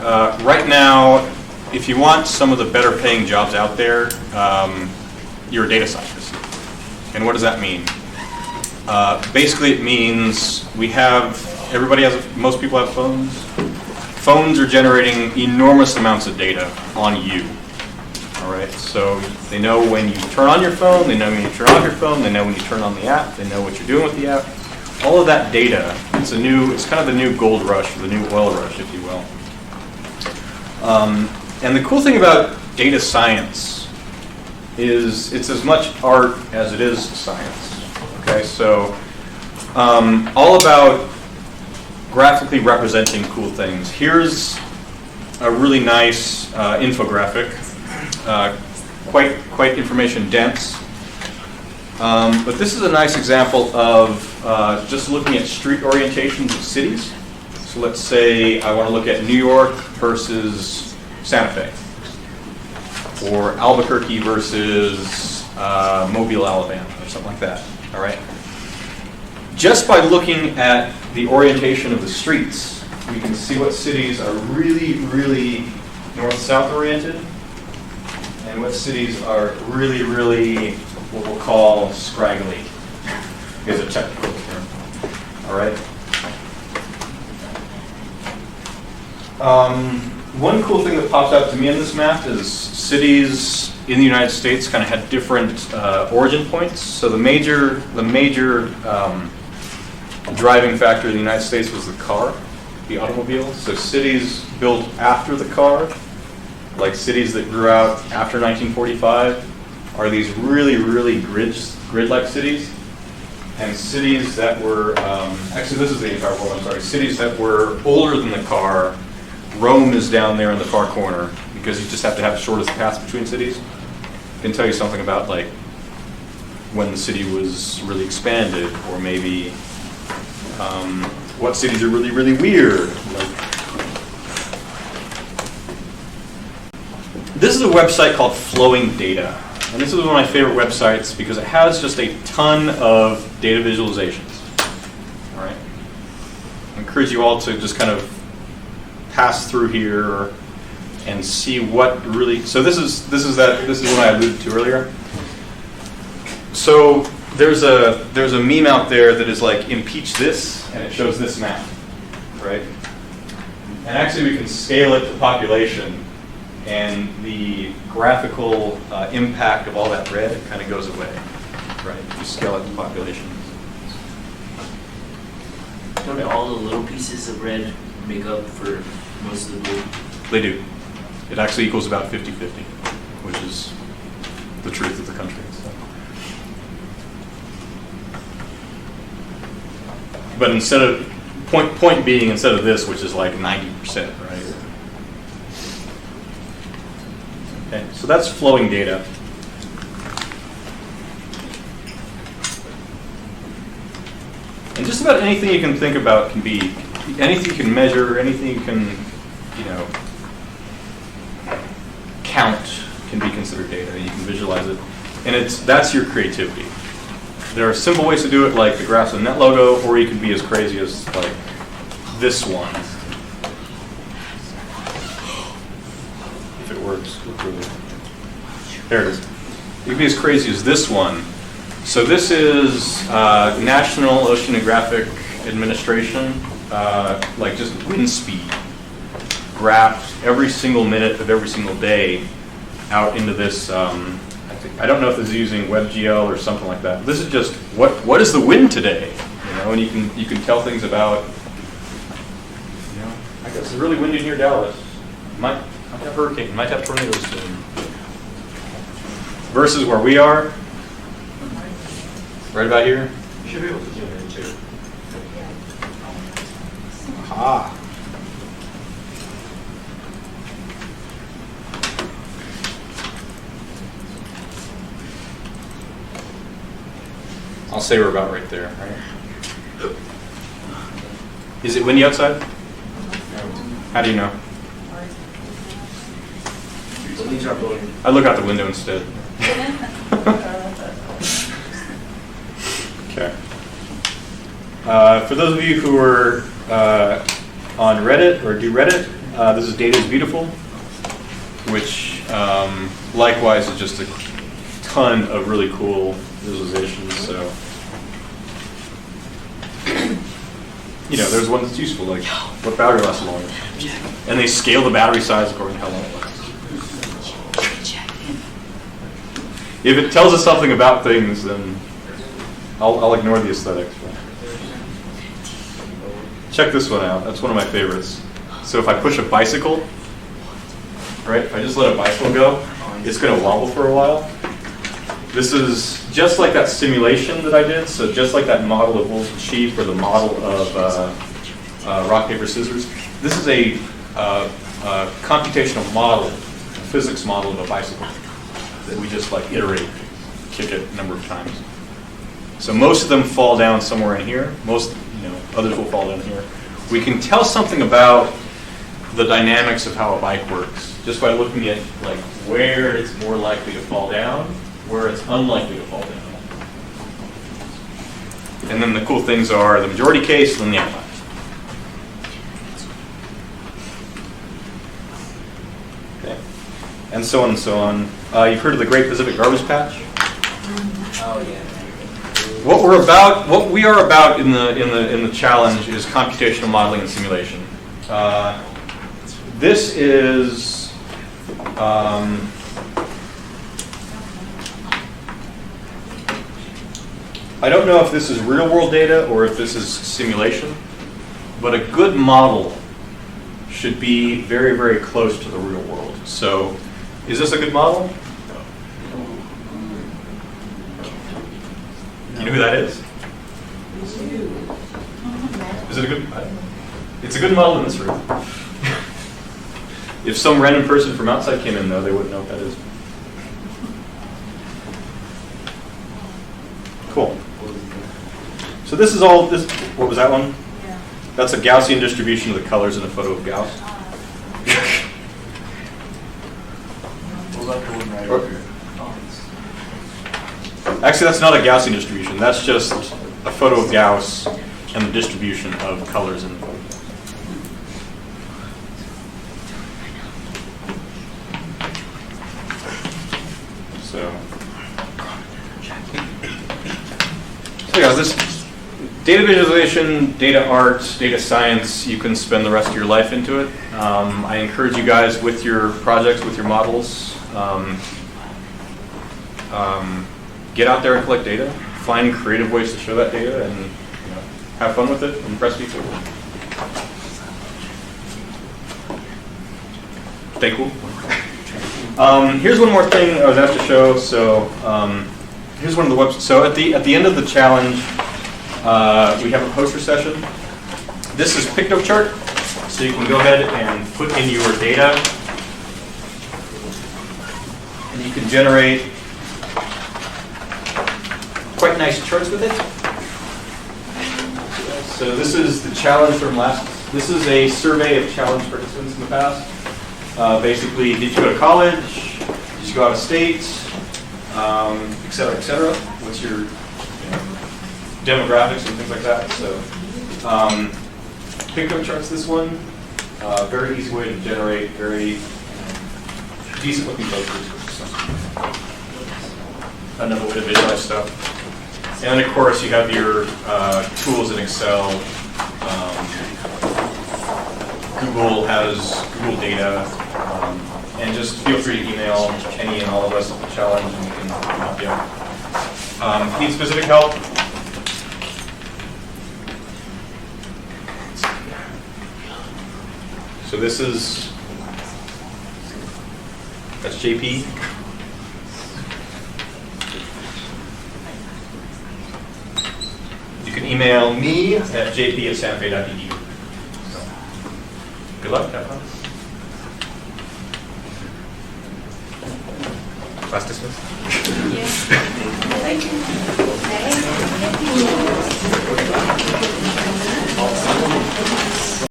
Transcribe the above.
Right now, if you want some of the better paying jobs out there, you're a data scientist. And what does that mean? Basically, it means most people have phones. Phones are generating enormous amounts of data on you. All right, so they know when you turn on your phone, they know when you turn off your phone, they know when you turn on the app, they know what you're doing with the app. All of that data, it's kind of the new gold rush, or the new oil rush, if you will. And the cool thing about data science is it's as much art as it is science. Okay, so all about graphically representing cool things. Here's a really nice infographic, quite information dense. But this is a nice example of just looking at street orientations of cities. So let's say I want to look at New York versus Santa Fe, or Albuquerque versus Mobile, Alabama, or something like that. All right. Just by looking at the orientation of the streets, we can see what cities are really, really north-south oriented, and what cities are really, really what we'll call scraggly, is a technical term. All right. One cool thing that pops out to me in this map is cities in the United States kind of had different origin points. So the major driving factor in the United States was the car, the automobile. So cities built after the car, like cities that grew out after 1945, are these really, really grid-like cities. And cities that were, actually this is the entire world, I'm sorry, cities that were older than the car. Rome is down there in the far corner because you just have to have the shortest paths between cities. I can tell you something about like when the city was really expanded, or maybe what cities are really, really weird. This is a website called Flowing Data. And this is one of my favorite websites because it has just a ton of data visualizations. All right. I encourage you all to just kind of pass through here and see what really. So this is what I alluded to earlier. So there's a meme out there that is like impeach this, and it shows this map, right? And actually we can scale it to population, and the graphical impact of all that red kind of goes away, right? If you scale it to population. Don't all the little pieces of red make up for most of the blue? They do. It actually equals about 50-50, which is the truth of the country. So. But instead of, point being, instead of this, which is like 90%, right? Okay, so that's flowing data. And just about anything you can think about can be, anything you can measure, anything you can, count can be considered data. You can visualize it. And that's your creativity. There are simple ways to do it, like the graphs and net logo, or you can be as crazy as like this one. If it works. There it is. You can be as crazy as this one. So this is National Oceanographic Administration, like just wind speed, graphed every single minute of every single day out into this. I don't know if this is using WebGL or something like that. This is just what is the wind today, and you can tell things about. I guess it's really windy near Dallas. Might have hurricane, might have tornadoes soon. Versus where we are, right about here. You should be able to zoom in too. Aha. I'll say we're about right there. Right? Is it windy outside? How do you know? The leaves are blowing. I look out the window instead. Okay. For those of you who are on Reddit or do Reddit, This is Data is Beautiful, which likewise is just a ton of really cool visualizations. So, there's one that's useful, like what battery lasts longer. And they scale the battery size according to how long it lasts. If it tells us something about things, then I'll ignore the aesthetics. Check this one out. That's one of my favorites. So if I push a bicycle, right? If I just let a bicycle go, it's going to wobble for a while. This is just like that simulation that I did. So just like that model of wolf and sheep or the model of rock, paper, scissors. This is a computational model, a physics model of a bicycle that we just like iterate, kick it a number of times. So most of them fall down somewhere in here. Most, others will fall down here. We can tell something about the dynamics of how a bike works just by looking at like where it's more likely to fall down, where it's unlikely to fall down. And then the cool things are the majority case and then the outliers. Okay. And so on and so on. You've heard of the Great Pacific Garbage Patch? Oh yeah. What we are about in the challenge is computational modeling and simulation. This is I don't know if this is real world data or if this is simulation, but a good model should be very, very close to the real world. So, is this a good model? You know who that is? Is it a good? It's a good model in this room. If some random person from outside came in, though, they wouldn't know what that is. Cool. So this is all. This. What was that one? Yeah. That's a Gaussian distribution of the colors in a photo of Gauss. What about the one right over here? Actually, that's not a Gaussian distribution. That's just a photo of Gauss and the distribution of colors in the photo. So yeah, this data visualization, data art, data science, you can spend the rest of your life into it. I encourage you guys with your projects, with your models, get out there and collect data. Find creative ways to show that data and have fun with it. Impress people. Stay cool. Here's one more thing I was asked to show. So here's one of the websites. So at the end of the challenge, we have a poster session. This is PictoChart, so you can go ahead and put in your data, and you can generate quite nice charts with it. So this is the challenge from last. This is a survey of challenge participants in the past. Basically, did you go to college? Did you go out of state? Et cetera, et cetera. What's your demographics and things like that. So, PictoChart's this one. Very easy way to generate very decent looking posters. So, another way to visualize stuff. And of course, you have your tools in Excel. Google has Google data. And just feel free to email Kenny and all of us at the challenge, and we can help you out. Need specific help? So this is, that's JP. You can email me at jp@sanfe.edu. So, good luck, have fun. Class dismissed. Yes. Thank you.